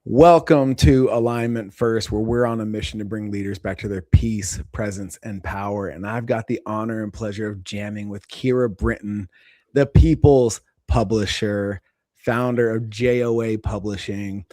Welcome to Alignment First, where we're on a mission to bring leaders back to their peace, presence, and power. And I've got the honor and pleasure of jamming with Keira Brinton, the people's publisher, founder of JOA Publishing.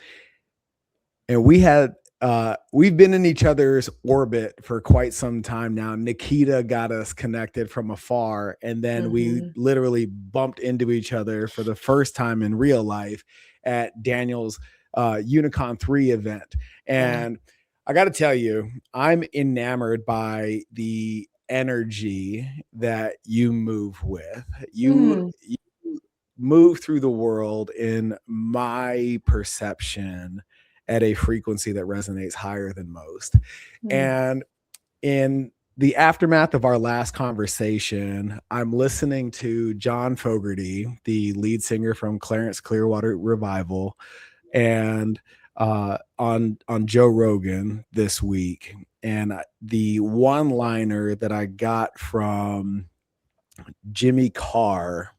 And we've been in each other's orbit for quite some time now. Nikita got us connected from afar, and then we literally bumped into each other for the first time in real life at Daniel's Unicon 3 event. And I got to tell you, I'm enamored by the energy that you move with. You move through the world, in my perception, at a frequency that resonates higher than most. And in the aftermath of our last conversation, I'm listening to John Fogerty, the lead singer from Clarence Clearwater Revival, and on Joe Rogan this week. And the one-liner that I got from Jimmy Carr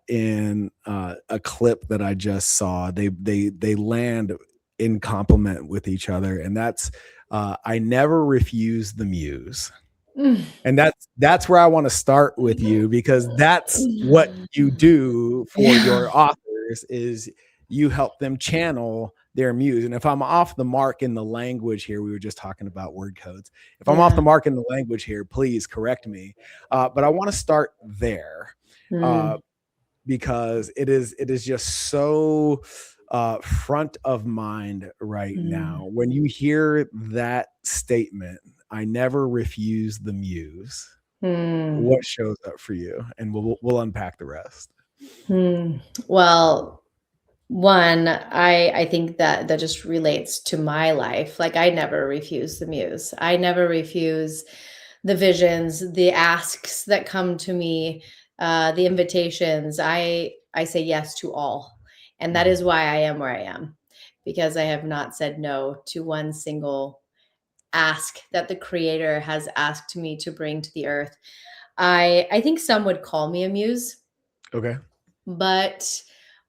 in a clip that I just saw, they land in complement with each other, and that's I never refuse the muse. And that's where I want to start with you, because that's what you do for your authors, is you help them channel their muse. And if I'm off the mark in the language here, we were just talking about word codes. If I'm off the mark in the language here, please correct me. But I want to start there. Because it is just so front of mind right now. When you hear that statement, I never refuse the muse, what shows up for you? And we'll unpack the rest. Well, one, I think that just relates to my life. Like, I never refuse the muse. I never refuse the visions, the asks that come to me, the invitations. I say yes to all. And that is why I am where I am, because I have not said no to one single ask that the Creator has asked me to bring to the earth. I think some would call me a muse. Okay. But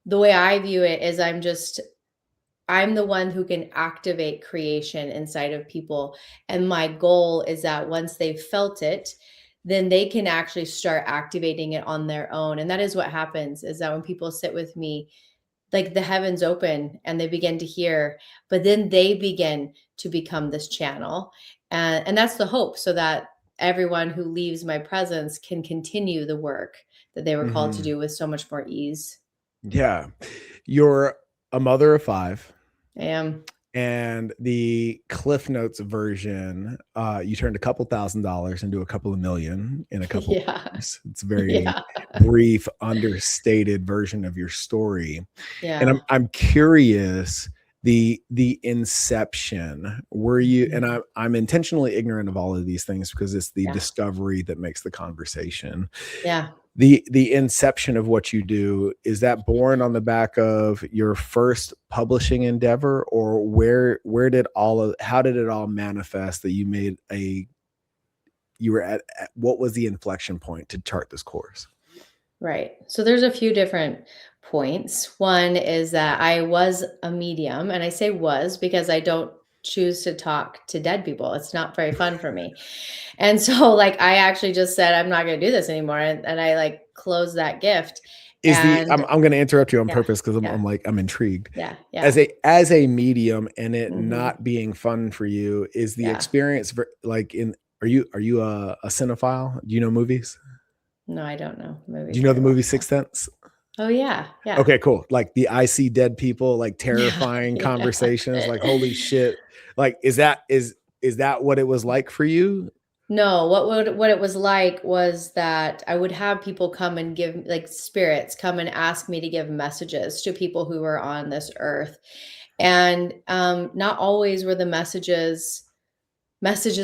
the way I view it is I'm the one who can activate creation inside of people. And my goal is that once they've felt it, then they can actually start activating it on their own. And that is what happens, is that when people sit with me, like, the heavens open and they begin to hear, but then they begin to become this channel. And that's the hope, so that everyone who leaves my presence can continue the work that they were called to do with so much more ease. Yeah. You're a mother of 5. I am. And the Cliff Notes version, you turned a couple $1,000s into a couple of million in a couple of years. It's a very brief, understated version of your story. And I'm curious, the inception, were you, and I'm intentionally ignorant of all of these things because it's the discovery that makes the conversation. The inception of what you do, is that born on the back of your first publishing endeavor, or how did it all manifest that you were at what was the inflection point to chart this course? Right. So there's a few different points. One is that I was a medium, and I say was because I don't choose to talk to dead people. It's not very fun for me. And so, like, I actually just said, I'm not going to do this anymore. And I, like, closed that gift. I'm going to interrupt you on purpose because I'm intrigued. As a medium, and it not being fun for you, is the experience like are you a cinephile? Do you know movies? No, I don't know movies. Do you know the movie Sixth Sense? Oh yeah. Okay, cool. Like the I see dead people, like terrifying conversations, like holy shit. Like, is that what it was like for you? No, what it was like was that I would have people come and give, like, spirits come and ask me to give messages to people who were on this earth. And not always were the messages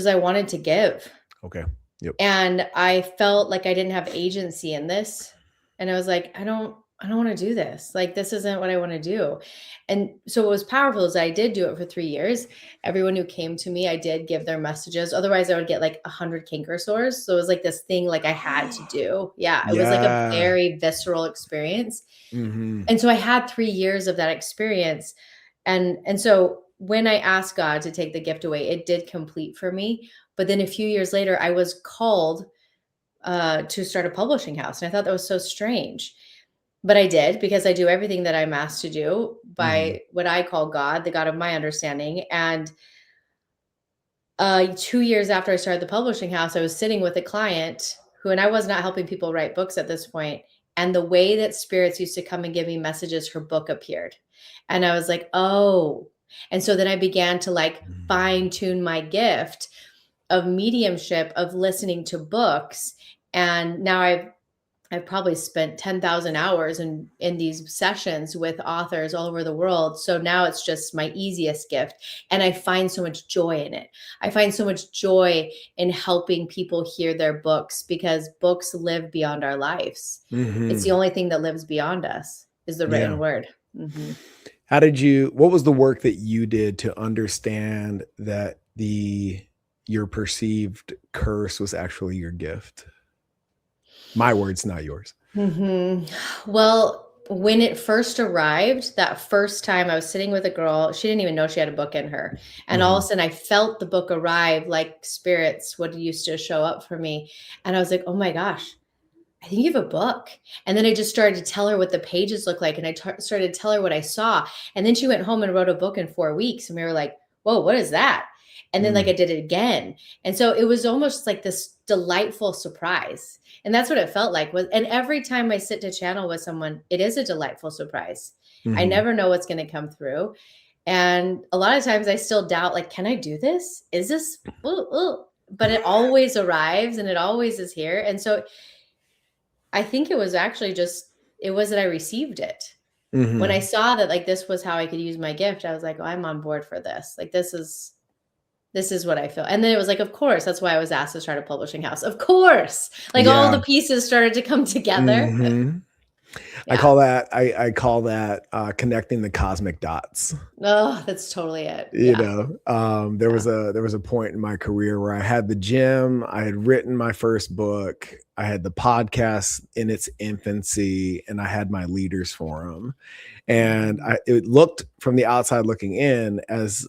I wanted to give. Okay. Yep. And I felt like I didn't have agency in this. And I was like, I don't want to do this. Like, this isn't what I want to do. And so what was powerful is I did do it for 3 years. Everyone who came to me, I did give their messages. Otherwise, I would get like 100 canker sores. So it was like this thing like I had to do. Yeah. It was like a very visceral experience. And so I had 3 years of that experience. And so when I asked God to take the gift away, it did complete for me. But then a few years later, I was called to start a publishing house. And I thought that was so strange. But I did, because I do everything that I'm asked to do by what I call God, the God of my understanding. And 2 years after I started the publishing house, I was sitting with a client who, and I was not helping people write books at this point. And the way that spirits used to come and give me messages, her book appeared. And I was like, oh. And so then I began to like fine tune my gift of mediumship, of listening to books. And now I've probably spent 10,000 hours in these sessions with authors all over the world. So now it's just my easiest gift. And I find so much joy in it. I find so much joy in helping people hear their books, because books live beyond our lives. It's the only thing that lives beyond us is the written word. What was the work that you did to understand that your perceived curse was actually your gift? My words, not yours. Well, when it first arrived, that first time I was sitting with a girl, she didn't even know she had a book in her. And all of a sudden I felt the book arrive like spirits would used to show up for me. And I was like, oh my gosh, I think you have a book. And then I just started to tell her what the pages look like. And I started to tell her what I saw. And then she went home and wrote a book in 4 weeks. And we were like, whoa, what is that? And then like I did it again. And so it was almost like this delightful surprise. And that's what it felt like. And every time I sit to channel with someone, it is a delightful surprise. I never know what's going to come through. And a lot of times I still doubt, like, can I do this? Is this, but it always arrives and it always is here. And so I think it was actually it was that I received it. When I saw that, like, this was how I could use my gift, I was like, oh, I'm on board for this. Like, this is what I feel. And then it was like, of course, that's why I was asked to start a publishing house. Of course, like all the pieces started to come together. I call that connecting the cosmic dots. Oh, that's totally it. You know, there was a point in my career where I had the gym, I had written my first book, I had the podcast in its infancy, and I had my leaders forum. And it looked from the outside looking in as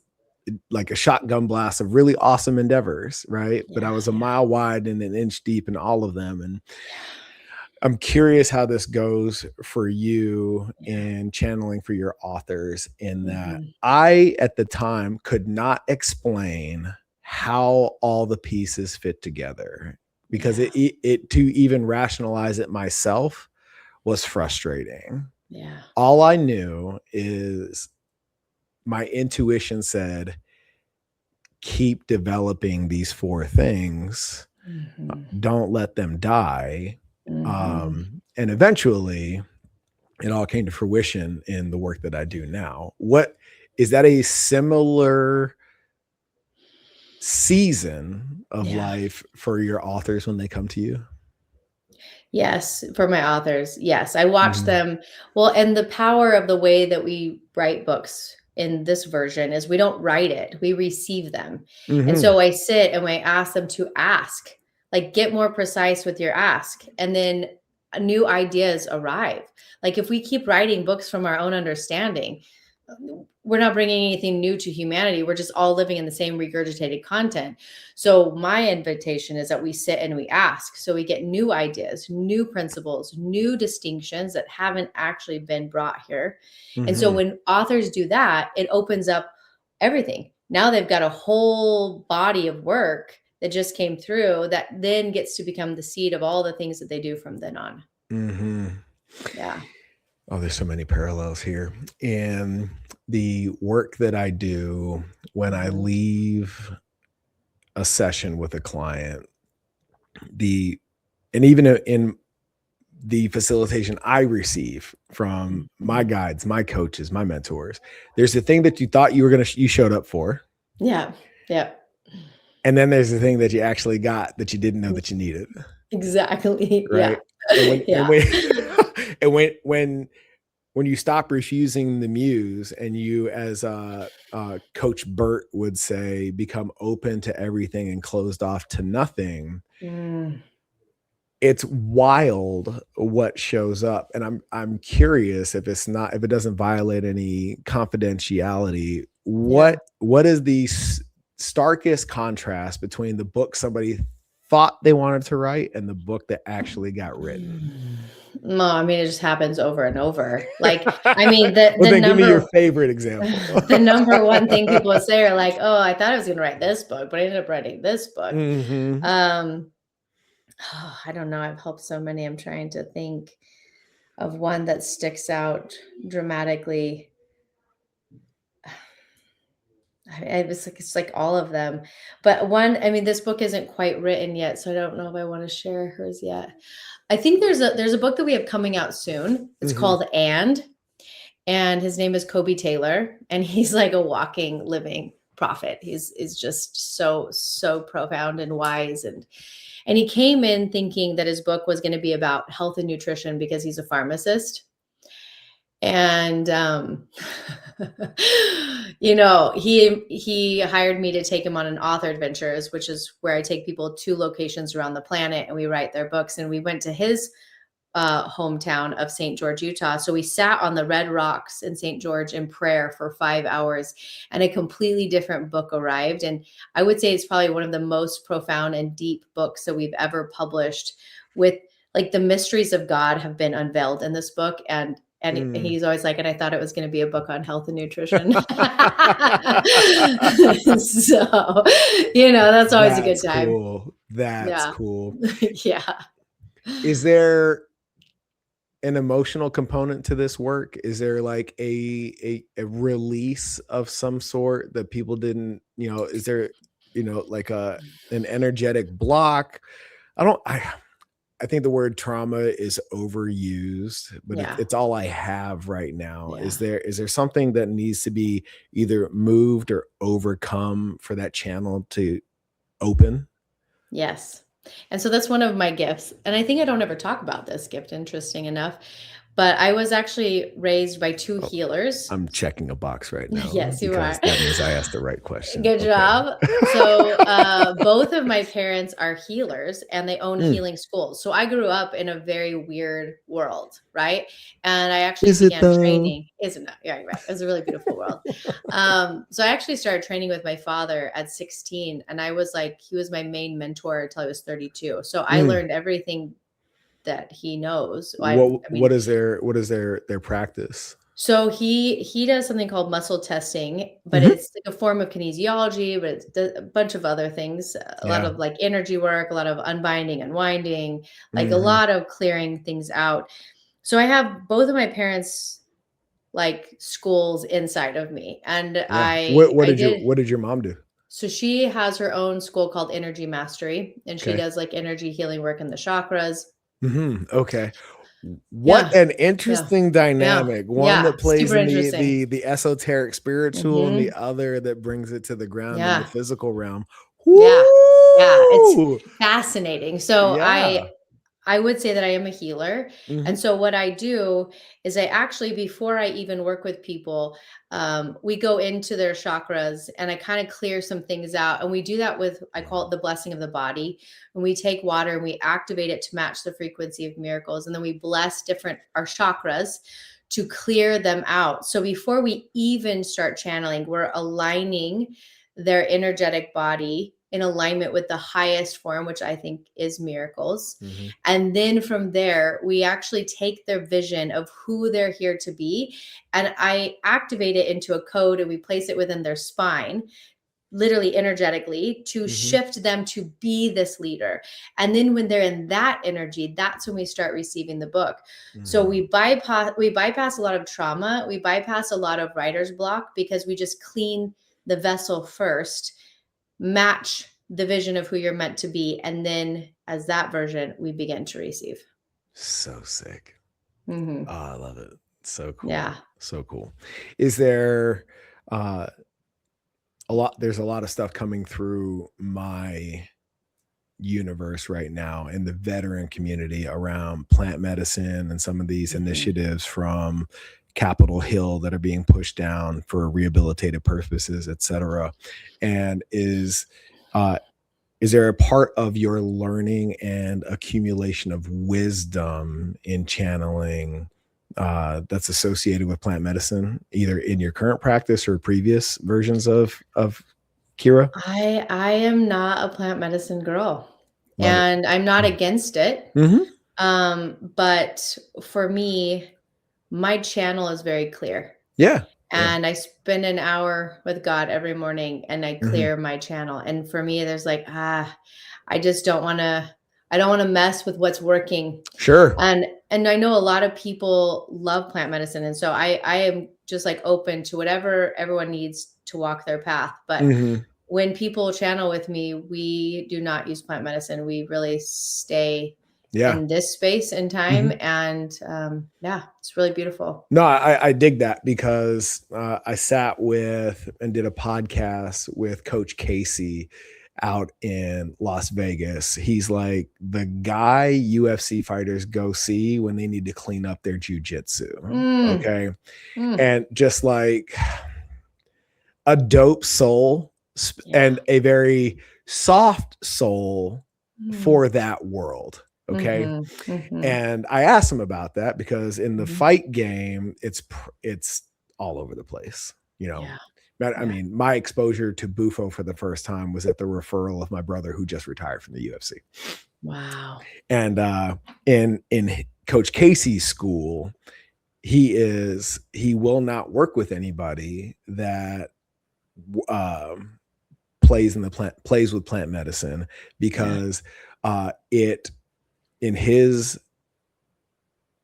like a shotgun blast of really awesome endeavors, right? But I was a mile wide and an inch deep in all of them. And I'm curious how this goes for you in channeling for your authors, in that I, at the time, could not explain how all the pieces fit together, because it to even rationalize it myself was frustrating. All I knew is my intuition said, keep developing these 4 things. Don't let them die. And eventually it all came to fruition in the work that I do now. What is that, a similar season of life for your authors when they come to you? Yes, for my authors. Yes, I watch them. Well, and the power of the way that we write books in this version is we don't write it, we receive them. And so I sit and I ask them to ask, like, get more precise with your ask. And then new ideas arrive. Like, if we keep writing books from our own understanding, we're not bringing anything new to humanity. We're just all living in the same regurgitated content. So my invitation is that we sit and we ask, so we get new ideas, new principles, new distinctions that haven't actually been brought here. And so when authors do that, it opens up everything. Now they've got a whole body of work that just came through that then gets to become the seed of all the things that they do from then on. Yeah. Oh, there's so many parallels here. In the work that I do, when I leave a session with a client, and even in the facilitation I receive from my guides, my coaches, my mentors, there's the thing that you thought you showed up for. Yeah. Yeah. And then there's the thing that you actually got that you didn't know that you needed. Exactly. Right. Yeah. And when you stop refusing the muse, and you, as Coach Burt would say, become open to everything and closed off to nothing, it's wild what shows up, and I'm curious if it doesn't violate any confidentiality. Yeah. What is the starkest contrast between the book somebody thought they wanted to write and the book that actually got written? No, I mean, it just happens over and over. Like, I mean, the Well, the then give me your number favorite example. the number one thing people would say are like, "Oh, I thought I was gonna write this book, but I ended up writing this book." Mhm. Um, I don't know. I've helped so many. I'm trying to think of one that sticks out dramatically. It's like all of them. But one, I mean, this book isn't quite written yet, so I don't know if I want to share hers yet. I think there's a book that we have coming out soon. It's Mhm. called and his name is Kobe Taylor, and he's like a walking, living prophet. He's is just so profound and wise, and he came in thinking that his book was going to be about health and nutrition because he's a pharmacist. And he hired me to take him on an author adventures, which is where I take people to locations around the planet and we write their books. And we went to his hometown of St. George, Utah. So we sat on the red rocks in St. George in prayer for 5 hours, and a completely different book arrived. And I would say it's probably one of the most profound and deep books that we've ever published, with like the mysteries of God have been unveiled in this book. And Mm. he's always like, and I thought it was going to be a book on health and nutrition. So, that's always a good That's time. cool. That's Yeah. cool. Yeah. Is there an emotional component to this work? Is there like a release of some sort that people didn't, is there, like an energetic block? I don't I think the word trauma is overused, but Yeah. it's all I have right now. Yeah. Is there something that needs to be either moved or overcome for that channel to open? Yes. And so that's one of my gifts. And I think I don't ever talk about this gift, interesting enough. But I was actually raised by two Oh, healers. I'm checking a box right now Yes, you are. because that means I asked the right question. Good Okay. job. So, both of my parents are healers and they own Mm. healing schools. So I grew up in a very weird world, right? And I actually Is it began though? training. Isn't it? Yeah, you're right. It was a really beautiful world. So I actually started training with my father at 16, and he was my main mentor until I was 32. So I Mm. learned everything that he knows. I What mean, is their practice? so he does something called muscle testing, but Mhm. it's like a form of kinesiology, but it's a bunch of other things, a lot Yeah. of like energy work, a lot of unbinding, unwinding, like a Mhm. lot of clearing things out. So I have both of my parents like schools inside of me, and Yeah. I I did. What did your mom do? So she has her own school called Energy Mastery, and she Okay. does like energy healing work in the chakras. Mhm. Okay. What Yeah, an yeah, interesting yeah, dynamic. One yeah, that plays super in the interesting. the esoteric spiritual and the Hmm. other that brings it to the ground in the Yeah. physical realm. Yeah. Yeah, it's Woo! fascinating. So Yeah. I would say that I am a healer. And Mhm. so what I do is I actually, before I even work with people, we go into their chakras and I kind of clear some things out. And we do that with, I call it the blessing of the body. And we take water and we activate it to match the frequency of miracles. And then we bless our chakras to clear them out. So before we even start channeling, we're aligning their energetic body in alignment with the highest form, which I think is miracles. Mhm. And then from there, we actually take their vision of who they're here to be, and I activate it into a code and we place it within their spine, literally energetically, to Mhm. shift them to be this leader. And then when they're in that energy, that's when we start receiving the book. So Mhm. we bypass a lot of trauma, we bypass a lot of writer's block, because we just clean the vessel first, match the vision of who you're meant to be, and then as that version we begin to receive. So sick. Oh, Hmm. I love it. So Yeah. cool. So cool. Is there uh there's a lot of stuff coming through my universe right now in the veteran community around plant medicine and some of these Hmm. initiatives from Capitol Hill that are being pushed down for rehabilitative purposes, et cetera. And is uh is there a part of your learning and accumulation of wisdom in channeling that's associated with plant medicine, either in your current practice or previous versions of Keira? I am not a plant medicine girl, Love it. and I'm not against it. Mm-hmm. But for me, my channel is very clear. Yeah. And I spend an hour with God every morning and I Mm-hmm. clear my channel. And for me, there's like, I just don't want to, I don't want to mess with what's working. Sure. And I know a lot of people love plant medicine. And so I am just like open to whatever everyone needs to walk their path. But Mm-hmm. when people channel with me, we do not use plant medicine. We really stay Yeah. in this space and time. And yeah, it's really beautiful. No, I dig that because I sat with and did a podcast with Coach Casey out in Las Vegas. He's like the guy UFC fighters go see when they need to clean up their jujitsu. Okay. And just like a dope soul and a very soft soul for that world. Okay. And I asked him about that because in the fight game, it's all over the place, you know. I mean, my exposure to Bufo for the first time was at the referral of my brother who just retired from the UFC. Wow. And in Coach Casey's school, he will not work with anybody that plays with plant medicine because it, in his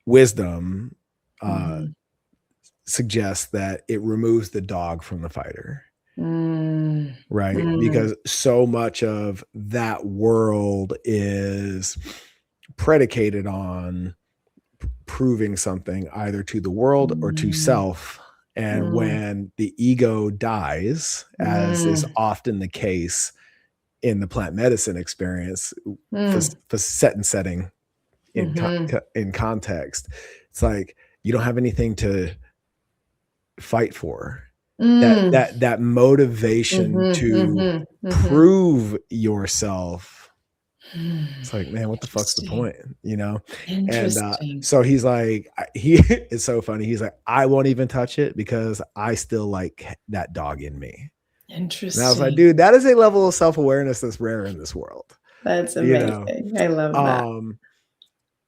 wisdom, suggests that it removes the dog from the fighter. Right? Because so much of that world is predicated on proving something either to the world or to self. And when the ego dies, as is often the case in the plant medicine experience, for set and setting in context, it's like you don't have anything to fight for. That motivation to prove yourself. It's like, man, what the fuck's the point, you know? And so he's like, it's so funny. He's like, I won't even touch it because I still like that dog in me. Interesting. And I was like, dude, that is a level of self-awareness that's rare in this world. That's amazing. I love that.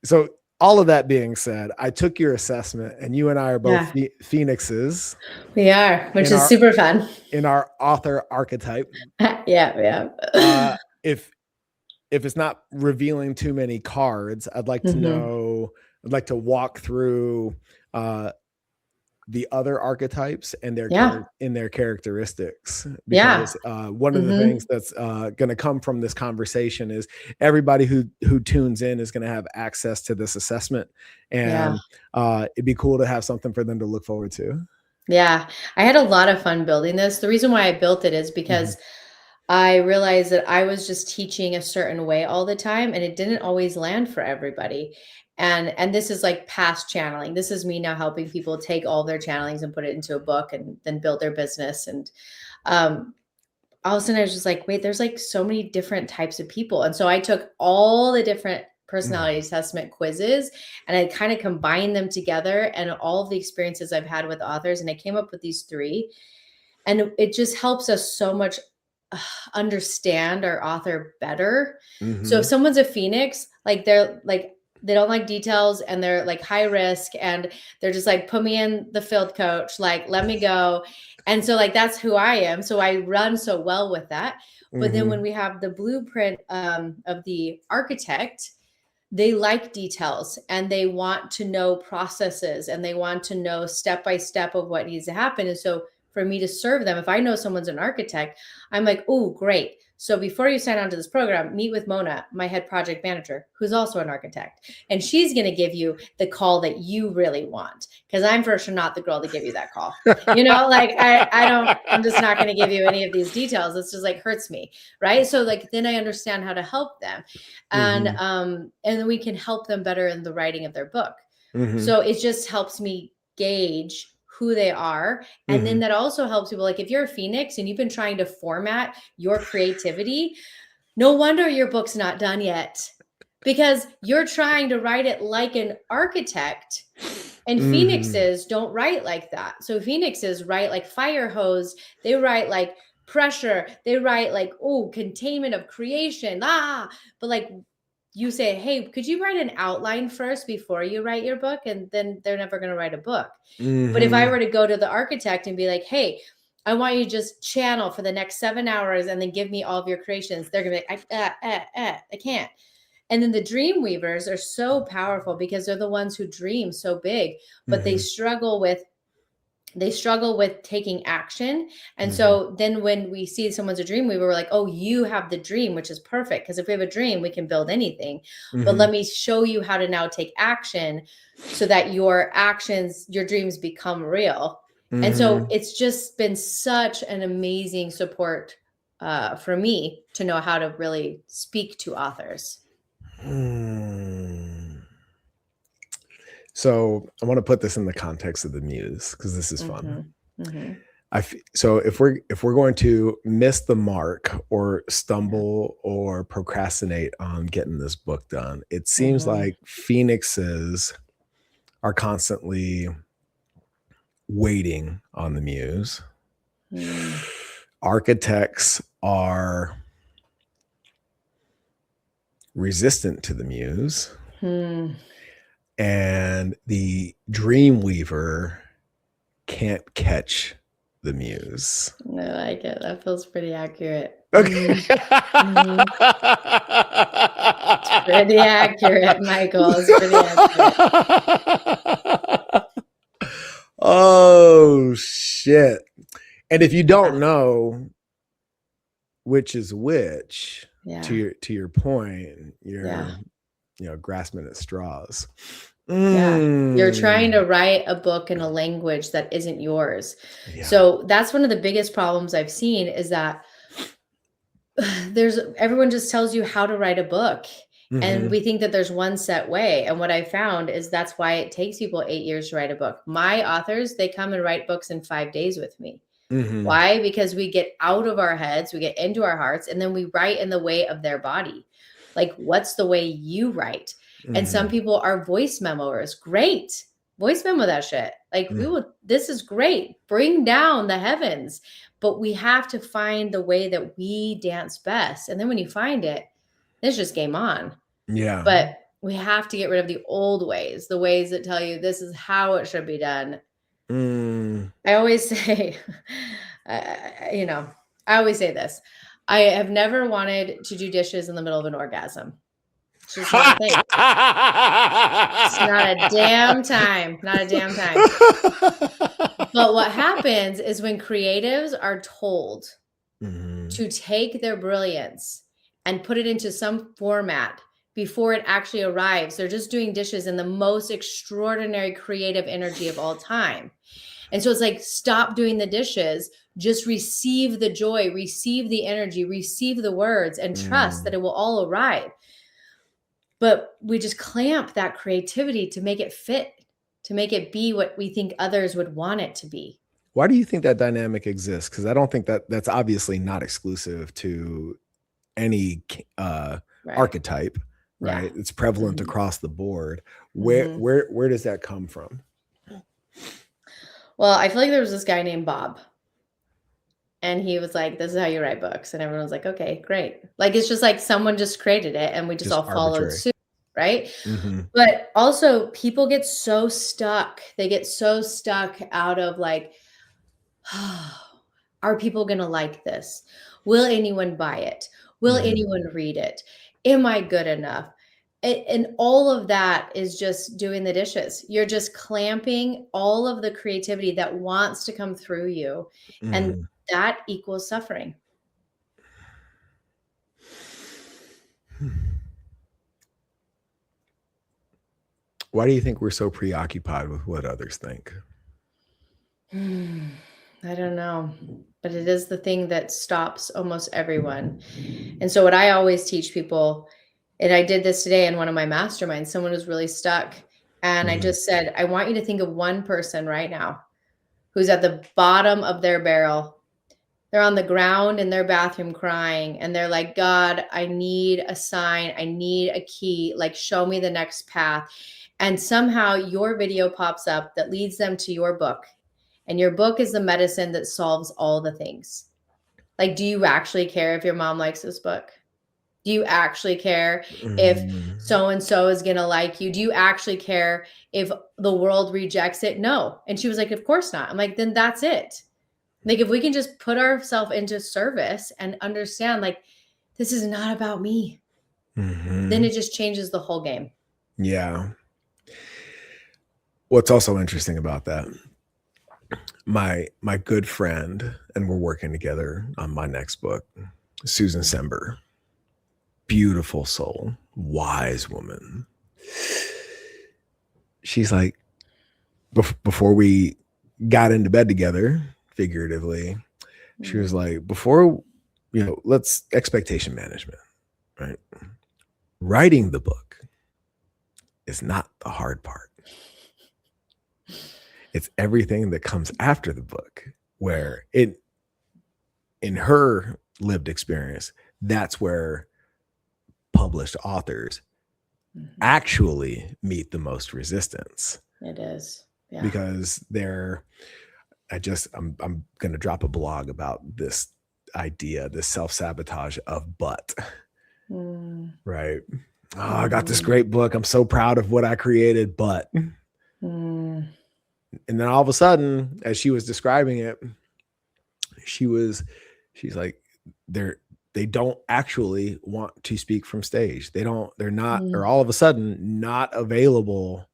So all of that being said, I took your assessment and you and I are both phoenixes. We are, which is super fun. In our author archetype. Yeah. If it's not revealing too many cards, I'd like to know, I'd like to walk through the other archetypes and their characteristics, because one of the things that's going to come from this conversation is everybody who tunes in is going to have access to this assessment, and it'd be cool to have something for them to look forward to. Yeah, I had a lot of fun building this. The reason why I built it is because I realized that I was just teaching a certain way all the time, and it didn't always land for everybody. And this is like past channeling. This is me now helping people take all their channelings and put it into a book and then build their business. And all of a sudden I was just like, wait, there's like so many different types of people. And so I took all the different personality assessment quizzes and I kind of combined them together and all of the experiences I've had with authors. And I came up with these 3. And it just helps us so much understand our author better. So if someone's a Phoenix, like they're like, they don't like details and they're like high risk and they're just like, put me in the field coach, like, let me go. And so like, that's who I am. So I run so well with that. But then when we have the blueprint of the architect, they like details and they want to know processes and they want to know step by step of what needs to happen. And so for me to serve them, if I know someone's an architect, I'm like, oh, great. So before you sign on to this program, meet with Mona, my head project manager, who's also an architect. And she's going to give you the call that you really want. Because I'm for sure not the girl to give you that call. You know, like I'm just not going to give you any of these details. It's just like hurts me. Right. So like, then I understand how to help them. And then we can help them better in the writing of their book. So it just helps me gauge who they are. And then that also helps people. Like if you're a Phoenix and you've been trying to format your creativity, no wonder your book's not done yet, because you're trying to write it like an architect, and phoenixes don't write like that. So phoenixes write like fire hose. They write like pressure. They write like, oh, containment of creation. But like you say, hey, could you write an outline first before you write your book? And then they're never going to write a book. But if I were to go to the architect and be like, hey, I want you to just channel for the next 7 hours and then give me all of your creations, they're going to be like, I can't. And then the dream weavers are so powerful because they're the ones who dream so big, but they struggle with taking action. And so then when we see someone's a dream weaver, we're like, oh, you have the dream, which is perfect. Because if we have a dream, we can build anything. But let me show you how to now take action so that your dreams become real. And so it's just been such an amazing support for me to know how to really speak to authors. So I want to put this in the context of the Muse, because this is fun. So if we're going to miss the mark or stumble or procrastinate on getting this book done, it seems like phoenixes are constantly waiting on the Muse. Architects are resistant to the Muse. And the dream weaver can't catch the Muse. I like it. That feels pretty accurate. Okay. It's pretty accurate, Michael. It's pretty accurate. Oh, shit. And if you don't know which is which, to your point, you're grasping at straws. You're trying to write a book in a language that isn't yours. So that's one of the biggest problems I've seen, is that everyone just tells you how to write a book. And we think that there's one set way. And what I found is that's why it takes people 8 years to write a book. My authors, they come and write books in 5 days with me. Why? Because we get out of our heads, we get into our hearts, and then we write in the way of their body. Like, what's the way you write? And some people are voice memoers. Great. Voice memo that shit. Like, this is great. Bring down the heavens. But we have to find the way that we dance best. And then when you find it, it's just game on. But we have to get rid of the old ways, the ways that tell you this is how it should be done. I always say, I always say this. I have never wanted to do dishes in the middle of an orgasm. It's just not a thing. It's not a damn time. Not a damn time. But what happens is when creatives are told to take their brilliance and put it into some format before it actually arrives, they're just doing dishes in the most extraordinary creative energy of all time. And so it's like, stop doing the dishes, just receive the joy, receive the energy, receive the words, and trust that it will all arrive. But we just clamp that creativity to make it fit, to make it be what we think others would want it to be. Why do you think that dynamic exists? Because I don't think that's obviously not exclusive to any archetype, right? It's prevalent across the board. Where does that come from? Well, I feel like there was this guy named Bob. And he was like, this is how you write books. And everyone was like, okay, great. Like, it's just like someone just created it and we just all followed suit, right? But also people get so stuck. They get so stuck out of like, oh, are people going to like this? Will anyone buy it? Will anyone read it? Am I good enough? And all of that is just doing the dishes. You're just clamping all of the creativity that wants to come through you. And that equals suffering. Why do you think we're so preoccupied with what others think? I don't know, but it is the thing that stops almost everyone. And so what I always teach people, and I did this today in one of my masterminds, someone was really stuck. And I just said, I want you to think of one person right now who's at the bottom of their barrel. They're on the ground in their bathroom crying, and they're like, God, I need a sign. I need a key. Like, show me the next path. And somehow your video pops up that leads them to your book. And your book is the medicine that solves all the things. Like, do you actually care if your mom likes this book? Do you actually care if so-and-so is going to like you? Do you actually care if the world rejects it? No. And she was like, of course not. I'm like, then that's it. Like, if we can just put ourselves into service and understand, like, this is not about me, then it just changes the whole game. Yeah. What's also interesting about that, my good friend, and we're working together on my next book, Susan Sember, beautiful soul, wise woman. She's like, before we got into bed together, figuratively, she was like, before, let's expectation management, right? Writing the book is not the hard part. It's everything that comes after the book, where in her lived experience, that's where published authors actually meet the most resistance. It is. Yeah. Because I'm going to drop a blog about this idea, this self-sabotage of but, right? Oh, I got this great book. I'm so proud of what I created, but, and then all of a sudden, as she was describing it, she's like, they don't actually want to speak from stage. They're not, or all of a sudden not available.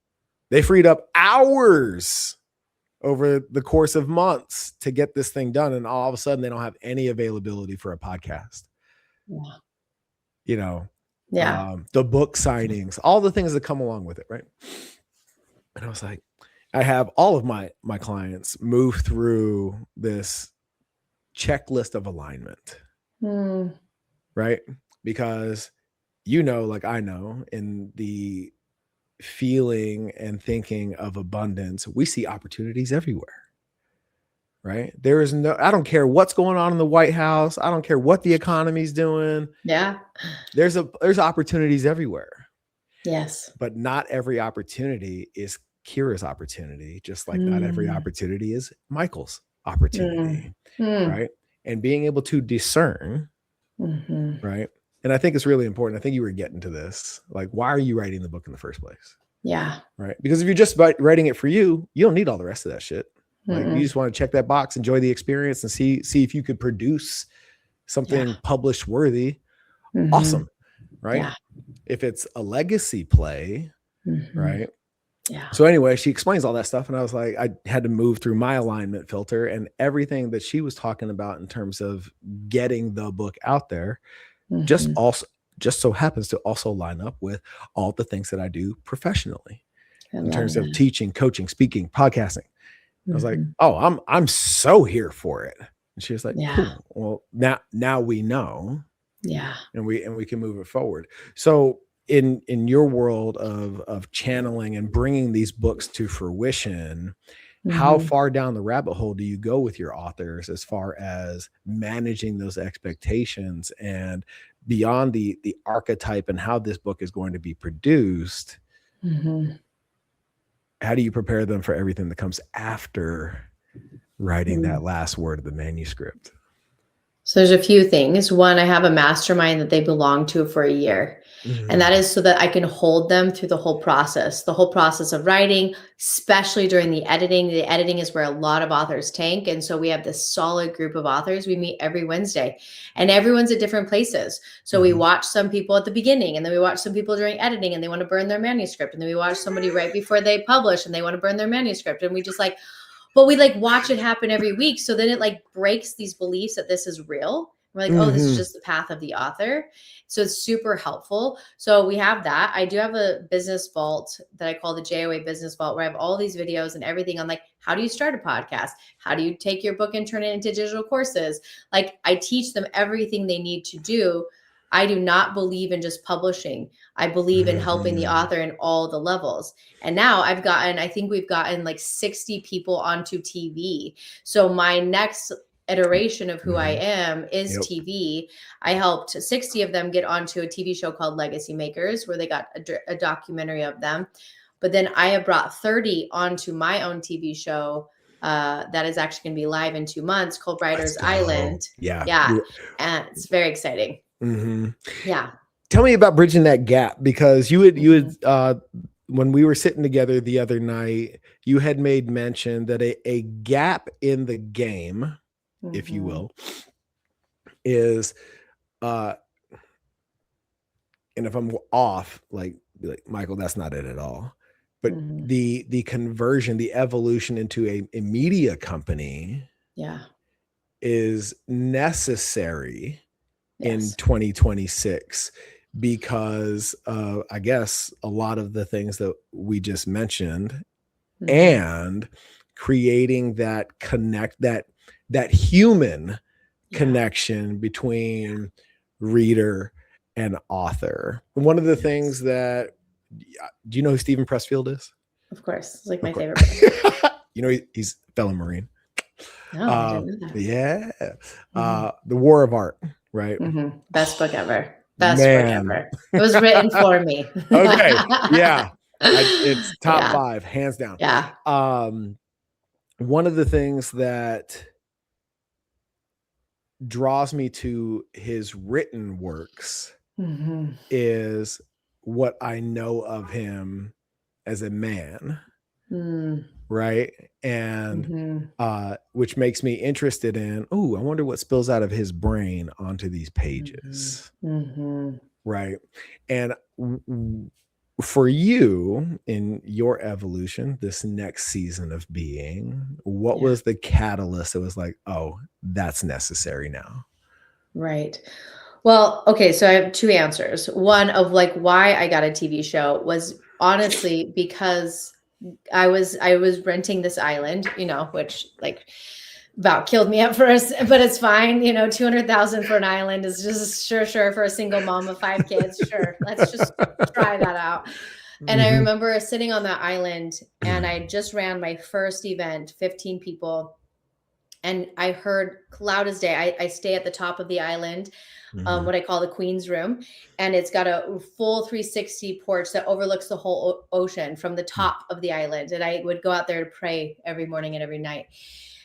They freed up hours over the course of months to get this thing done. And all of a sudden they don't have any availability for a podcast. Yeah. The book signings, all the things that come along with it. Right. And I was like, I have all of my clients move through this checklist of alignment, right? Because, like I know, in the feeling and thinking of abundance, we see opportunities everywhere, right? I don't care what's going on in the White House. I don't care what the economy's doing. Yeah. There's opportunities everywhere. Yes. But not every opportunity is Keira's opportunity, just like not every opportunity is Michael's opportunity, right? And being able to discern, right? And I think it's really important. I think you were getting to this. Like, why are you writing the book in the first place? Yeah. Right. Because if you're just writing it for you, you don't need all the rest of that shit. Like, you just want to check that box, enjoy the experience, and see if you could produce something published worthy. Awesome. Right. Yeah. If it's a legacy play, right? Yeah. So anyway, she explains all that stuff. And I was like, I had to move through my alignment filter, and everything that she was talking about in terms of getting the book out there just so happens to also line up with all the things that I do professionally in terms of teaching, coaching, speaking, podcasting. I was like, oh, I'm so here for it. And she was like, cool. Well, now we know. Yeah. And we can move it forward. So in your world of channeling and bringing these books to fruition, how far down the rabbit hole do you go with your authors as far as managing those expectations and beyond the archetype and how this book is going to be produced? How do you prepare them for everything that comes after writing that last word of the manuscript? So there's a few things. One, I have a mastermind that they belong to for a year. And that is so that I can hold them through the whole process of writing, especially during the editing. The editing is where a lot of authors tank. And so we have this solid group of authors. We meet every Wednesday, and everyone's at different places. So we watch some people at the beginning, and then we watch some people during editing and they want to burn their manuscript. And then we watch somebody right before they publish and they want to burn their manuscript. And we just but we watch it happen every week. So then it breaks these beliefs that this is real. We're like, oh, this is just the path of the author. So it's super helpful. So we have that. I do have a business vault that I call the JOA Business Vault, where I have all these videos and everything on how do you start a podcast? How do you take your book and turn it into digital courses? I teach them everything they need to do. I do not believe in just publishing. I believe in helping the author in all the levels. And now I think we've gotten 60 people onto TV. So my next iteration of who I am is Yep. TV. I helped 60 of them get onto a TV show called Legacy Makers, where they got a documentary of them. But then I have brought 30 onto my own TV show that is actually going to be live in 2 months, called Writer's Island. Yeah. Yeah. And it's very exciting. Mm-hmm. Yeah. Tell me about bridging that gap, because you had when we were sitting together the other night, you had made mention that a gap in the game, if you will, is and if I'm off, like Michael, that's not it at all. But the conversion, the evolution into a media company is necessary in 2026, because I guess a lot of the things that we just mentioned, and creating that that human connection between reader and author. One of the things that, do you know who Stephen Pressfield is? Of course. It's like my favorite book. You know, he's a fellow Marine. No, I didn't know that. Yeah. The War of Art, right? Best book ever. Best book ever. It was written for me. Okay. Yeah. It's top 5, hands down. Yeah. One of the things that draws me to his written works is what I know of him as a man, right? And which makes me interested in, I wonder what spills out of his brain onto these pages, right? And for you, in your evolution, this next season of being, what was the catalyst that was like, oh, that's necessary now? Right. Well, okay, so I have 2 answers. One of like why I got a TV show was honestly because I was renting this island, you know, which like about killed me at first, but it's fine. You know, 200,000 for an island is just sure for a single mom of 5 kids. Sure, let's just try that out. And I remember sitting on that island, and I just ran my first event, 15 people, and I heard loud as day. I stay at the top of the island, what I call the Queen's Room, and it's got a full 360 porch that overlooks the whole ocean from the top of the island. And I would go out there to pray every morning and every night.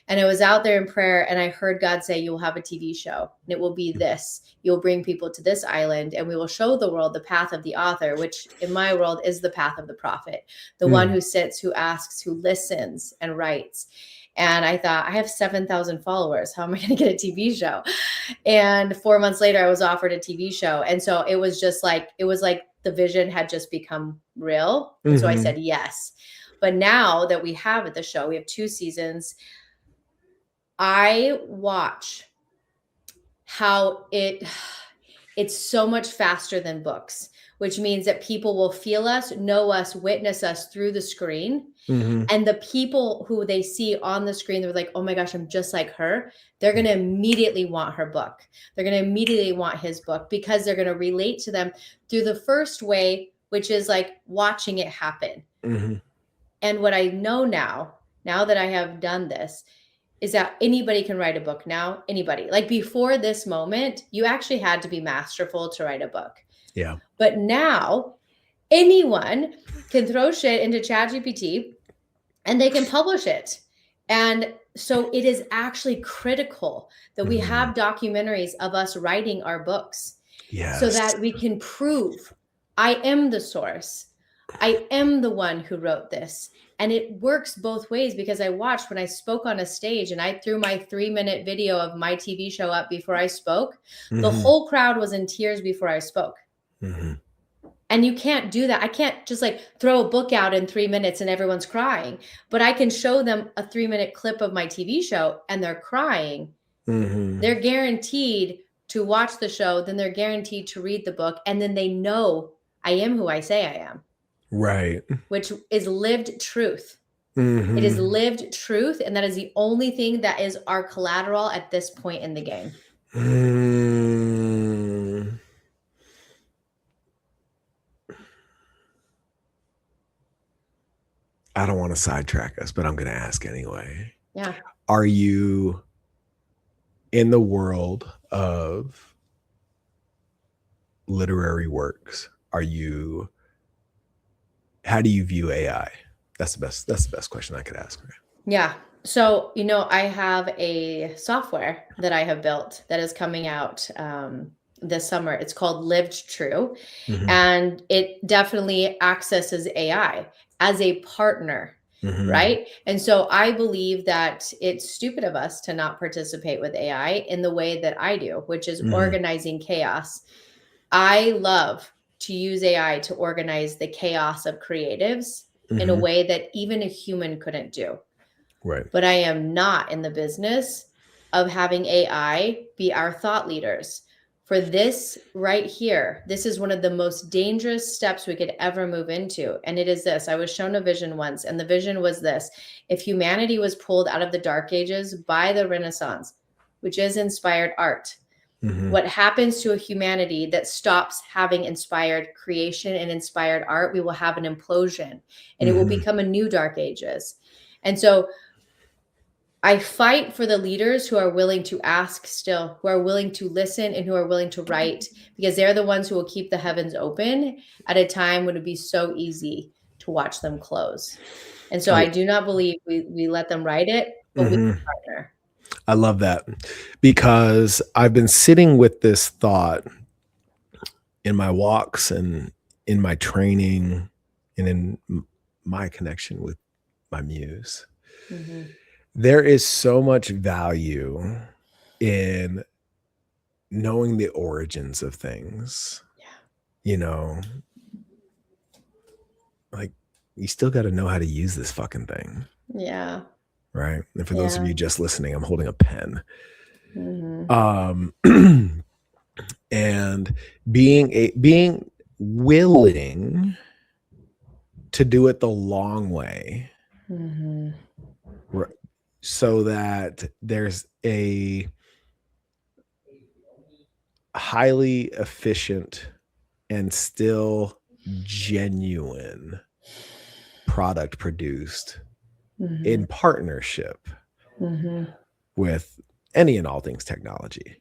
And I was out there in prayer, and I heard God say, "You will have a TV show, and it will be this. You'll bring people to this island, and we will show the world the path of the author," which in my world is the path of the prophet, the one who sits, who asks, who listens and writes. And I thought, I have 7,000 followers. How am I going to get a TV show? And 4 months later, I was offered a TV show. And so it was just like, it was like the vision had just become real. And so I said yes. But now that we have the show, we have 2 seasons. I watch how it's so much faster than books, which means that people will feel us, know us, witness us through the screen. And the people who they see on the screen, they're like, "Oh my gosh, I'm just like her." They're going to immediately want her book. They're going to immediately want his book, because they're going to relate to them through the first way, which is like watching it happen. And what I know now that I have done this, is that anybody can write a book now. Anybody. Like before this moment, you actually had to be masterful to write a book. Yeah. But now anyone can throw shit into ChatGPT and they can publish it. And so it is actually critical that we have documentaries of us writing our books, so that we can prove I am the source. I am the one who wrote this. And it works both ways, because I watched when I spoke on a stage and I threw my 3-minute video of my TV show up before I spoke, the whole crowd was in tears before I spoke. And you can't do that. I can't just like throw a book out in 3 minutes and everyone's crying, but I can show them a 3-minute clip of my TV show and they're crying. They're guaranteed to watch the show. Then they're guaranteed to read the book. And then they know I am who I say I am. Right. Which is lived truth. It is lived truth. And that is the only thing that is our collateral at this point in the game. I don't want to sidetrack us, but I'm going to ask anyway. Yeah. Are you in the world of literary works, how do you view AI? That's the best question I could ask. Yeah. So, I have a software that I have built that is coming out this summer. It's called Lived True, Mm-hmm. and it definitely accesses AI as a partner, Mm-hmm. right? And so I believe that it's stupid of us to not participate with AI in the way that I do, which is Mm-hmm. organizing chaos. I love to use AI to organize the chaos of creatives in a Mm-hmm. way that even a human couldn't do. Right. But I am not in the business of having AI be our thought leaders. For this right here, this is one of the most dangerous steps we could ever move into. And it is this. I was shown a vision once, and the vision was this: if humanity was pulled out of the Dark Ages by the Renaissance, which is inspired art, Mm-hmm. what happens to a humanity that stops having inspired creation and inspired art? We will have an implosion, and it will become a new Dark Ages. And so I fight for the leaders who are willing to ask still, who are willing to listen, and who are willing to write, because they're the ones who will keep the heavens open at a time when it'd be so easy to watch them close. And so I do not believe we let them write it, but we partner. I love that, because I've been sitting with this thought in my walks and in my training and in my connection with my muse. Mm-hmm. There is so much value in knowing the origins of things. Yeah. Like, you still got to know how to use this fucking thing. Yeah. Right. And for those of you just listening, I'm holding a pen. Mm-hmm. And being willing to do it the long way, Mm-hmm. so that there's a highly efficient and still genuine product produced in partnership with any and all things technology.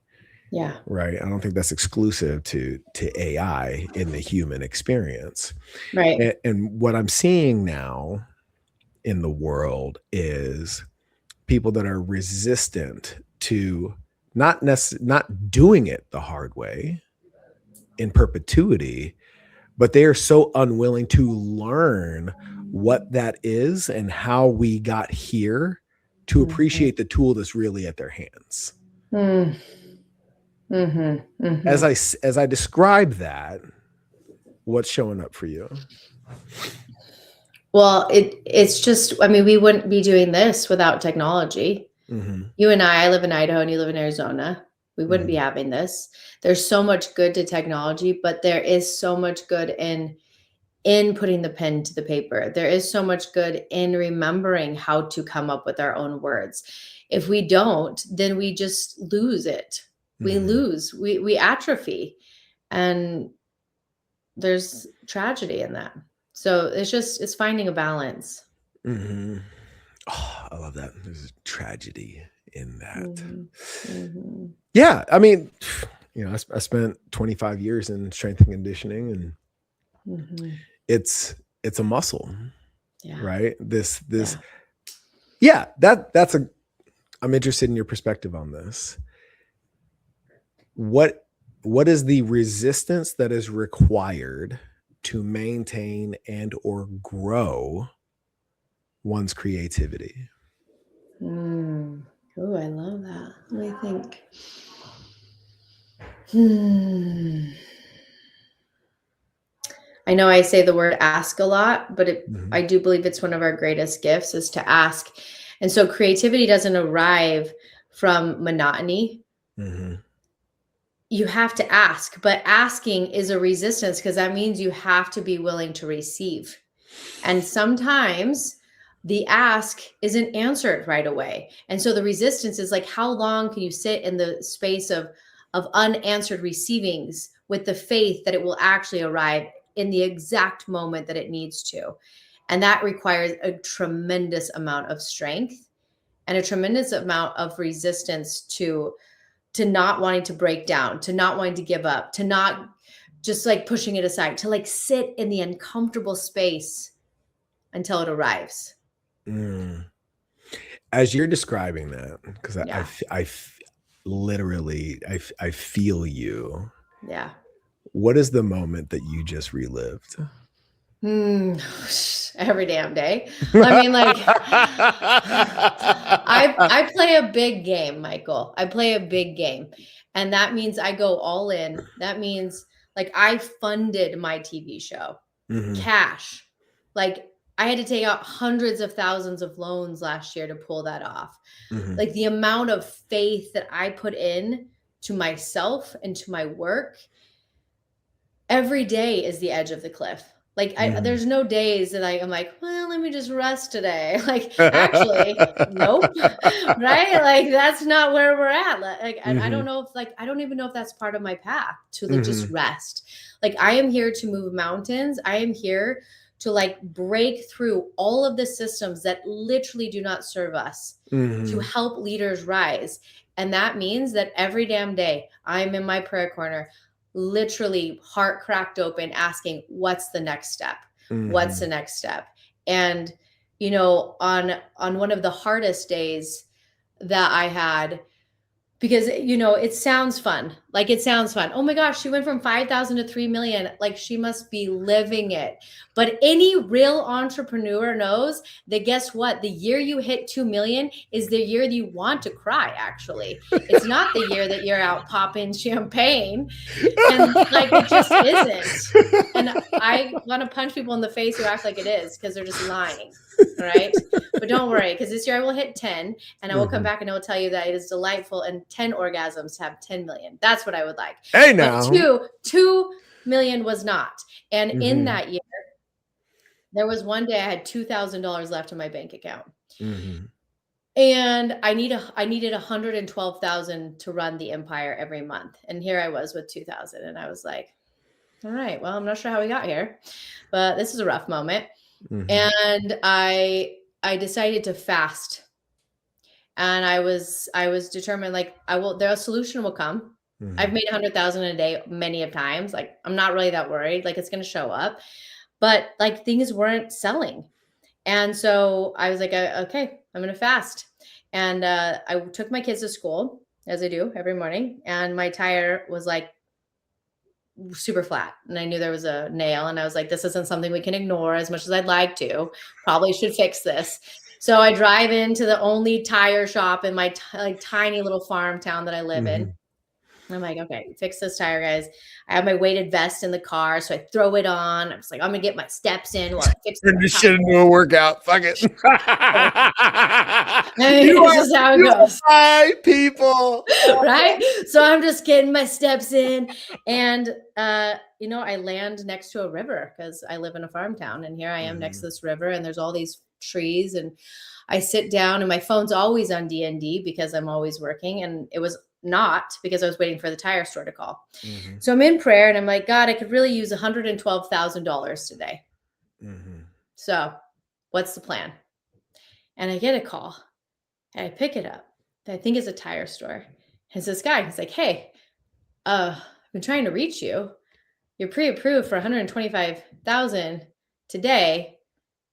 Yeah. Right. I don't think that's exclusive to AI in the human experience. Right. And what I'm seeing now in the world is people that are resistant to not doing it the hard way in perpetuity, but they are so unwilling to learn what that is and how we got here to appreciate the tool that's really at their hands. As I describe that, what's showing up for you? Well, it's just, I mean, we wouldn't be doing this without technology. You and I live in Idaho and you live in Arizona. We wouldn't be having this. There's so much good to technology, but there is so much good in putting the pen to the paper. There is so much good in remembering how to come up with our own words. If we don't, then we just lose it. We lose, we atrophy, and there's tragedy in that. So it's finding a balance. Oh, I love that. There's a tragedy in that. Yeah. I mean, I spent 25 years in strength and conditioning, and it's a muscle, right? I'm interested in your perspective on this. What is the resistance that is required to maintain and or grow one's creativity? Oh, I love that. Let me think. I know I say the word ask a lot, but I do believe it's one of our greatest gifts is to ask. And so creativity doesn't arrive from monotony. You have to ask, but asking is a resistance because that means you have to be willing to receive. And sometimes the ask isn't answered right away. And so the resistance is like, how long can you sit in the space of unanswered receivings with the faith that it will actually arrive in the exact moment that it needs to? And that requires a tremendous amount of strength and a tremendous amount of resistance to to not wanting to break down, to not wanting to give up, to not just like pushing it aside, to like sit in the uncomfortable space until it arrives. As you're describing that, because Yeah. literally, I feel you. Yeah. What is the moment that you just relived? Every damn day. I mean, like, I play a big game, Michael. I play a big game. And that means I go all in. That means like I funded my TV show, cash. Like I had to take out hundreds of thousands of loans last year to pull that off. Like the amount of faith that I put in to myself and to my work, every day is the edge of the cliff. Like there's no days that I'm like, well, let me just rest today. Like actually, nope. Right? Like that's not where we're at. Like I don't know if like I don't even know if that's part of my path to like just rest. Like I am here to move mountains. I am here to like break through all of the systems that literally do not serve us to help leaders rise. And that means that every damn day I'm in my prayer corner, literally heart cracked open, asking, what's the next step? What's the next step? And, you know, on one of the hardest days that I had, because, you know, it sounds fun. Like it sounds fun. Oh my gosh, she went from 5,000 to 3 million. Like she must be living it. But any real entrepreneur knows that guess what? The year you hit 2 million is the year that you want to cry, actually. It's not the year that you're out popping champagne. And like, it just isn't. And I want to punch people in the face who act like it is because they're just lying. Right. But don't worry, because this year I will hit 10 and I will come back and I will tell you that it is delightful and 10 orgasms to have 10 million. That's what I would like. Hey, now. But 2 million was not. And in that year, there was one day I had $2,000 left in my bank account. And I needed 112,000 to run the empire every month. And here I was with 2,000. And I was like, all right, well, I'm not sure how we got here, but this is a rough moment. And I decided to fast. And I was determined, like, a solution will come. I've made 100,000 a day many of times. Like, I'm not really that worried. Like, it's going to show up. But like things weren't selling. And so I was like, okay, I'm going to fast. And I took my kids to school, as I do every morning. And my tire was like super flat. And I knew there was a nail. And I was like, this isn't something we can ignore as much as I'd like to. Probably should fix this. So I drive into the only tire shop in my tiny little farm town that I live in. I'm like, okay, fix this tire, guys. I have my weighted vest in the car, so I throw it on. I'm just like, I'm gonna get my steps in while I fix this shit into a workout. Fuck it. This is how it goes. Hi, people. Right? So I'm just getting my steps in, and you know, I land next to a river because I live in a farm town, and here I am next to this river, and there's all these trees, and I sit down, and my phone's always on D&D because I'm always working, and it was not because I was waiting for the tire store to call. So I'm in prayer and I'm like, God, I could really use $112,000 today. So what's the plan? And I get a call and I pick it up. I think it's a tire store. And it's this guy. He's like, hey, I've been trying to reach you. You're pre-approved for $125,000 today.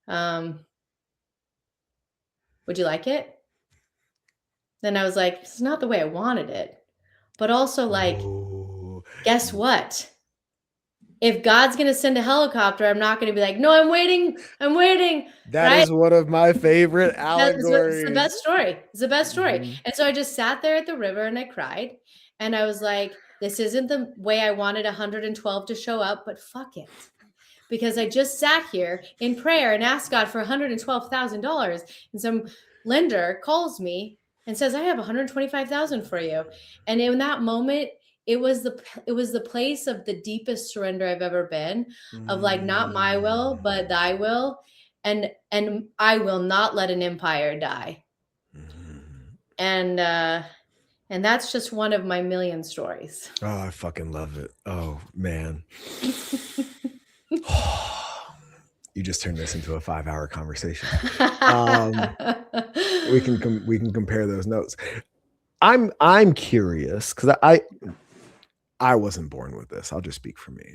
Would you like it? Then I was like, it's not the way I wanted it. But also like, guess what? If God's going to send a helicopter, I'm not going to be like, no, I'm waiting. That is one of my favorite allegories. It's the best story. It's the best story. And so I just sat there at the river and I cried. And I was like, this isn't the way I wanted 112 to show up, but fuck it. Because I just sat here in prayer and asked God for $112,000. And some lender calls me and says, I have 125,000 for you. And in that moment, it was the place of the deepest surrender I've ever been, of like, not my will, but thy will. And I will not let an empire die. And that's just one of my million stories. Oh, I fucking love it. Oh, man. You just turned this into a 5-hour conversation. We can compare those notes. I'm curious because I wasn't born with this. I'll just speak for me.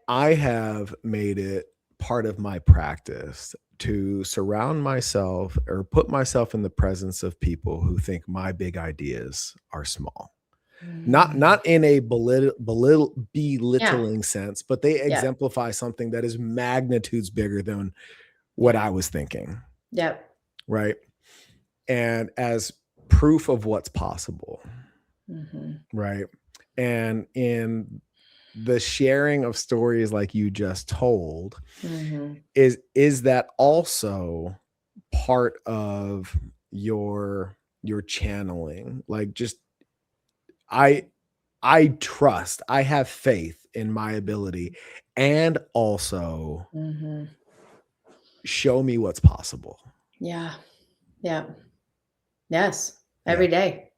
I have made it part of my practice to surround myself or put myself in the presence of people who think my big ideas are small. Not in a belittling sense, but they exemplify something that is magnitudes bigger than what I was thinking. Yep. Right. And as proof of what's possible. Right. And in the sharing of stories like you just told, is that also part of your channeling? Like, just I trust, I have faith in my ability, and also show me what's possible. Yeah. Yes. Every day.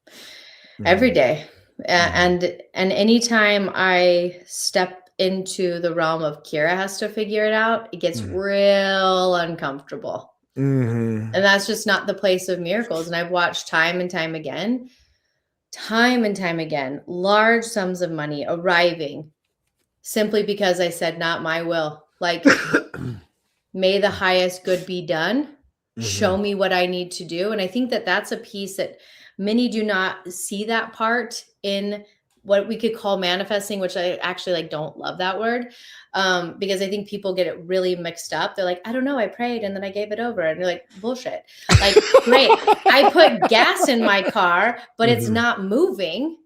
Every day. And anytime I step into the realm of Keira has to figure it out, it gets real uncomfortable. And that's just not the place of miracles. And I've watched time and time again, large sums of money arriving simply because I said, not my will. Like, may the highest good be done. Show me what I need to do. And I think that that's a piece that many do not see, that part in what we could call manifesting, which I actually don't love that word, because I think people get it really mixed up. They're like, I don't know, I prayed and then I gave it over. And you're like, bullshit. Like, great, I put gas in my car, but it's not moving.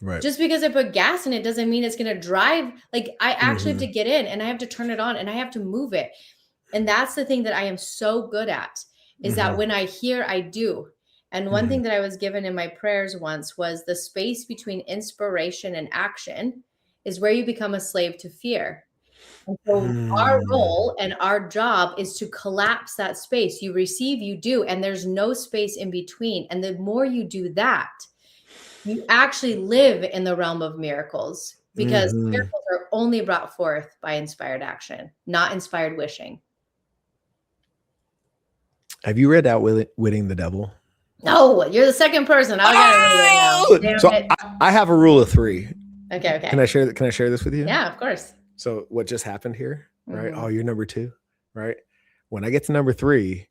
Right. Just because I put gas in it doesn't mean it's going to drive. Like, I actually have to get in and I have to turn it on and I have to move it. And that's the thing that I am so good at, is that when I hear, I do. And one thing that I was given in my prayers once was the space between inspiration and action is where you become a slave to fear. And so our role and our job is to collapse that space. You receive, you do, and there's no space in between. And the more you do that, you actually live in the realm of miracles, because miracles are only brought forth by inspired action, not inspired wishing. Have you read Outwitting the Devil? No, you're the second person. I gotta read it now. So I have a rule of 3. Okay. Can I share this with you? Yeah, of course. So what just happened here, right? Oh, you're number 2, right? When I get to number 3,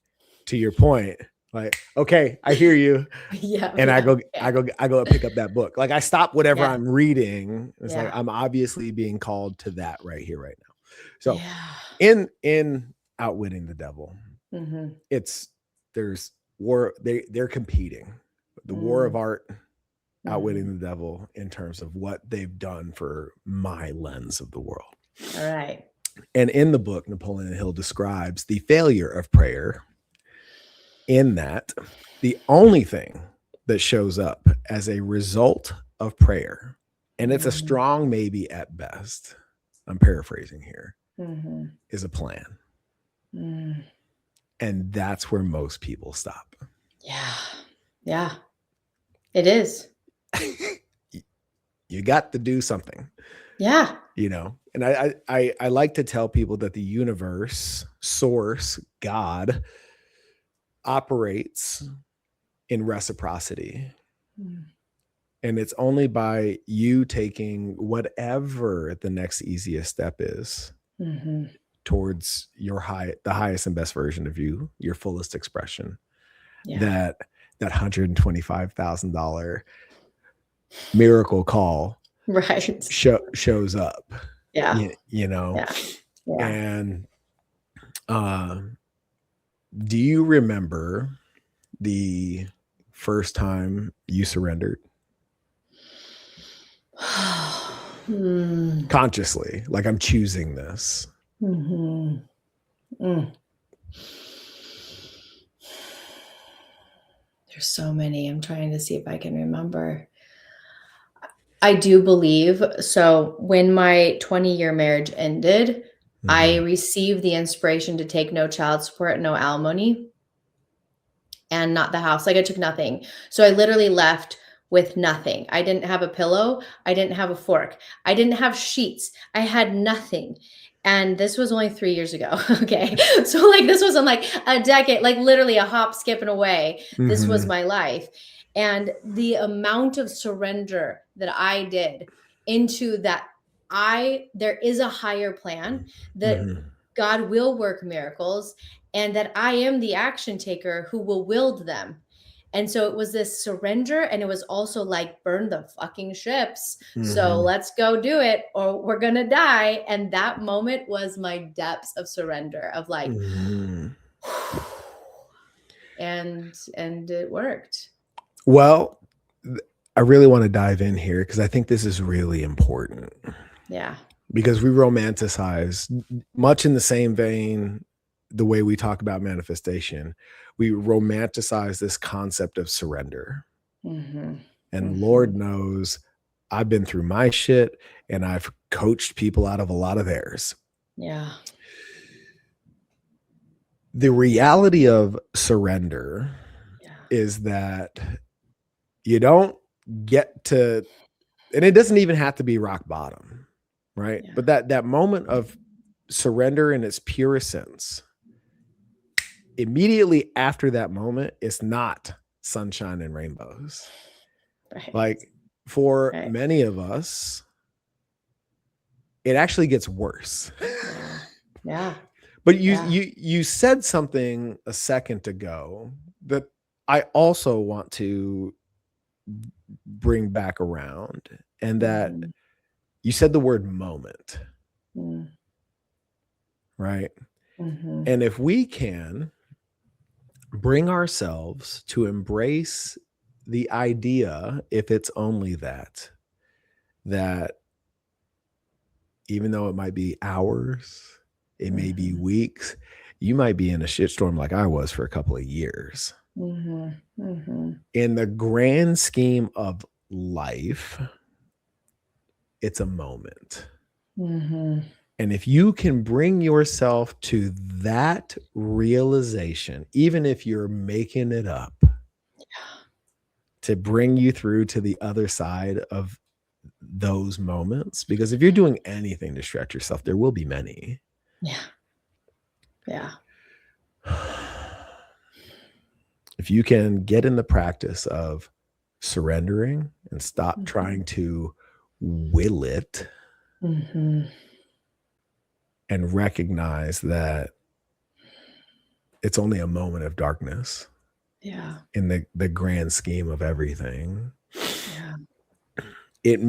to your point, like, okay, I hear you. And I go and pick up that book. Like, I stop whatever I'm reading. It's like, I'm obviously being called to that right here, right now. So in Outwitting the Devil, there's war. They're competing. The war of art, Outwitting the Devil, in terms of what they've done for my lens of the world. All right. And in the book, Napoleon Hill describes the failure of prayer, in that the only thing that shows up as a result of prayer, and it's a strong maybe at best, I'm paraphrasing here, is a plan. And that's where most people stop. Yeah, it is. You got to do something. Yeah. And I like to tell people that the universe, source, God, operates in reciprocity. And it's only by you taking whatever the next easiest step is towards the highest and best version of you, your fullest expression, that $125,000 miracle call shows up. And do you remember the first time you surrendered? Consciously, like, I'm choosing this. There's so many. I'm trying to see if I can remember. I do believe so. When my 20-year marriage ended, I received the inspiration to take no child support, no alimony, and not the house. Like, I took nothing. So I literally left with nothing. I didn't have a pillow. I didn't have a fork. I didn't have sheets. I had nothing. And this was only 3 years ago. Okay. So like this wasn't like a decade, like literally a hop, skip, and away. This was my life. And the amount of surrender that I did into that, there is a higher plan, that God will work miracles, and that I am the action taker who will wield them. And so it was this surrender, and it was also like, burn the fucking ships. So let's go do it or we're going to die. And that moment was my depths of surrender, of like, and it worked. Well, I really want to dive in here because I think this is really important. Yeah. Because we romanticize, much in the same vein, the way we talk about manifestation, we romanticize this concept of surrender. And Lord knows I've been through my shit and I've coached people out of a lot of theirs. Yeah. The reality of surrender is that you don't get to, and it doesn't even have to be rock bottom, right? Yeah. But that moment of surrender in its purest sense, immediately after that moment, it's not sunshine and rainbows. Right. Like for many of us, it actually gets worse. Yeah. But you said something a second ago that I also want to bring back around, and that you said the word moment, right? And if we can bring ourselves to embrace the idea, if it's only that even though it might be hours, it may be weeks, you might be in a shitstorm like I was for a couple of years. In the grand scheme of life, it's a moment. And if you can bring yourself to that realization, even if you're making it up, to bring you through to the other side of those moments, because if you're doing anything to stretch yourself, there will be many. Yeah. If you can get in the practice of surrendering and stop trying to will it, and recognize that it's only a moment of darkness in the grand scheme of everything, it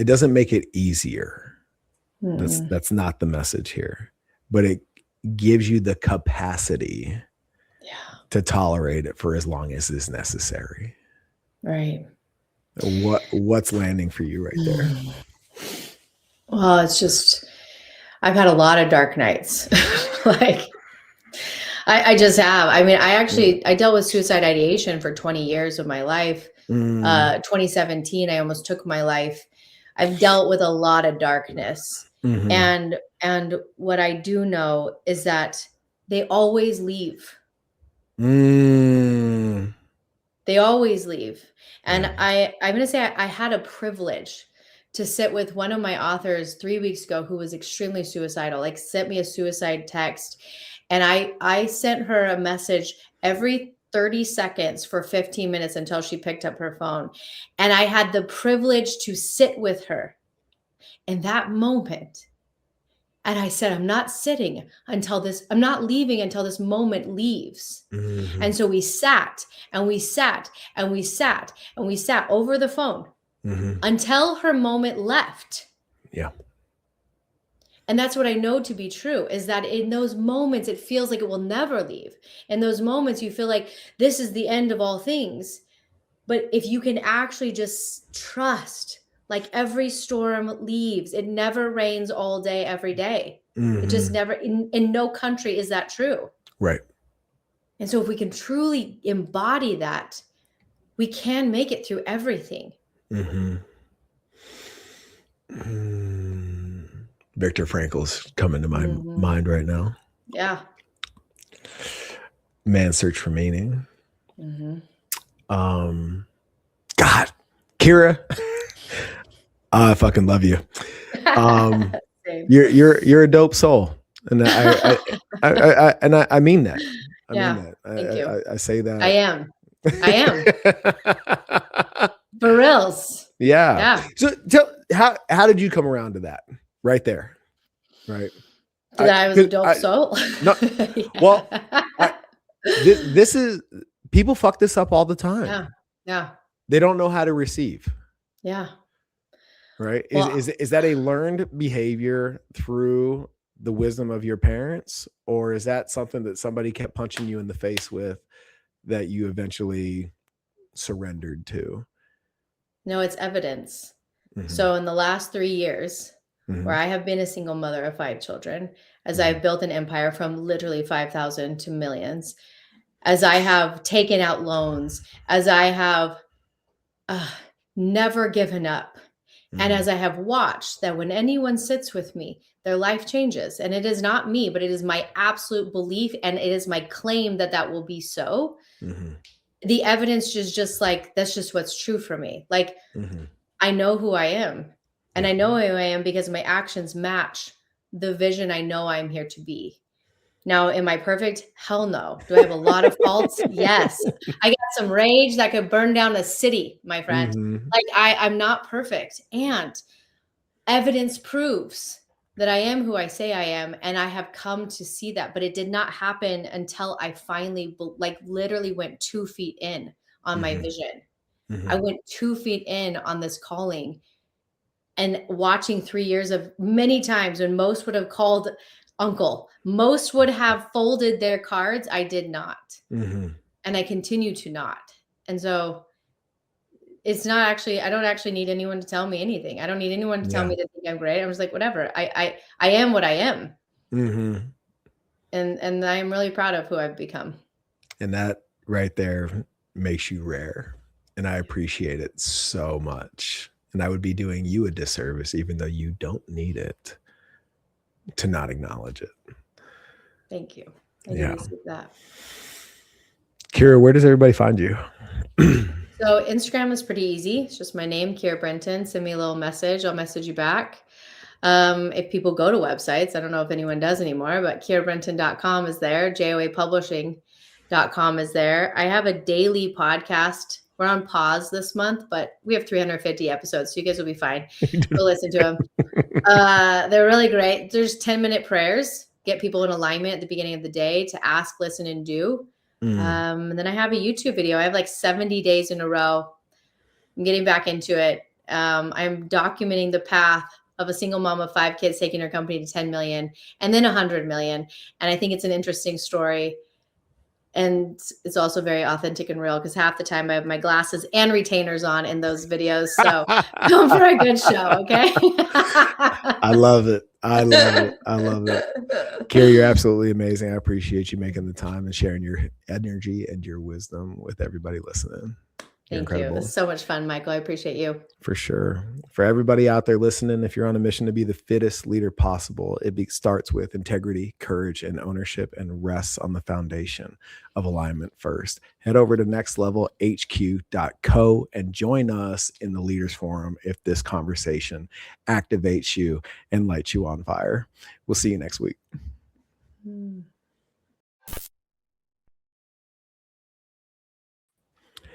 doesn't make it easier. That's not the message here, but it gives you the capacity to tolerate it for as long as is necessary. Right. What's landing for you right there? Well, it's just, I've had a lot of dark nights. Like I just have. I mean, I dealt with suicide ideation for 20 years of my life. 2017, I almost took my life. I've dealt with a lot of darkness. And what I do know is that they always leave. They always leave. And I'm going to say I had a privilege to sit with one of my authors 3 weeks ago who was extremely suicidal, like sent me a suicide text. And I sent her a message every 30 seconds for 15 minutes until she picked up her phone. And I had the privilege to sit with her in that moment. And I said, I'm not leaving until this moment leaves. And so we sat and we sat and we sat and we sat over the phone until her moment left. Yeah. And that's what I know to be true, is that in those moments, it feels like it will never leave. In those moments, you feel like this is the end of all things. But if you can actually just trust, like every storm leaves, it never rains all day, every day. It just never, in no country is that true. Right. And so if we can truly embody that, we can make it through everything. Viktor Frankl's coming to my mind right now. Yeah. Man's Search for Meaning. God, Keira, I fucking love you. Same. You're a dope soul, and I mean that. I Yeah. mean that. Thank you. I say that. I am. For reals. Yeah. Yeah. So how did you come around to that right there? Right. That I was a dope soul. No, well, this is, people fuck this up all the time. Yeah. Yeah. They don't know how to receive. Yeah. Right. Well, Is that a learned behavior through the wisdom of your parents, or is that something that somebody kept punching you in the face with that you eventually surrendered to? no, it's evidence. So in the last 3 years, where I have been a single mother of 5 children, as I've built an empire from literally 5,000 to millions, as I have taken out loans, as I have never given up, and as I have watched that when anyone sits with me, their life changes. And it is not me, but it is my absolute belief, and it is my claim that that will be so. The evidence is just like, that's just what's true for me. Like, I know who I am, and I know who I am because my actions match the vision I know I'm here to be. Now, am I perfect? Hell no. Do I have a lot of faults? Yes. I got some rage that could burn down a city, my friend. Like, I'm not perfect. And evidence proves that I am who I say I am. And I have come to see that, but it did not happen until I finally, like, literally went 2 feet in on my vision. I went 2 feet in on this calling, and watching 3 years of many times when most would have called uncle, most would have folded their cards. I did not. And I continue to not. And so it's not actually, I don't actually need anyone to tell me anything. I don't need anyone to tell me that I'm great. I'm just like, whatever. I am what I am. And I am really proud of who I've become. And that right there makes you rare. And I appreciate it so much. And I would be doing you a disservice, even though you don't need it, to not acknowledge it. Thank you. I didn't see that. Keira, where does everybody find you? So Instagram is pretty easy. It's just my name, Keira Brinton. Send me a little message. I'll message you back. If people go to websites, I don't know if anyone does anymore, but KeiraBrinton.com is there. JOA Publishing.com is there. I have a daily podcast. We're on pause this month, but we have 350 episodes, so you guys will be fine. Go listen to them. They're really great. There's 10-minute prayers. Get people in alignment at the beginning of the day to ask, listen, and do. And then I have a YouTube video. I have like 70 days in a row. I'm getting back into it. I'm documenting the path of a single mom of 5 kids taking her company to 10 million and then 100 million. And I think it's an interesting story. And it's also very authentic and real because half the time I have my glasses and retainers on in those videos. So come for a good show, okay? I love it. I love it. I love it. Keira, you're absolutely amazing. I appreciate you making the time and sharing your energy and your wisdom with everybody listening. Thank you. It was so much fun, Michael. I appreciate you. For sure. For everybody out there listening, if you're on a mission to be the fittest leader possible, it starts with integrity, courage, and ownership, and rests on the foundation of alignment first. Head over to nextlevelhq.co and join us in the Leaders Forum if this conversation activates you and lights you on fire. We'll see you next week.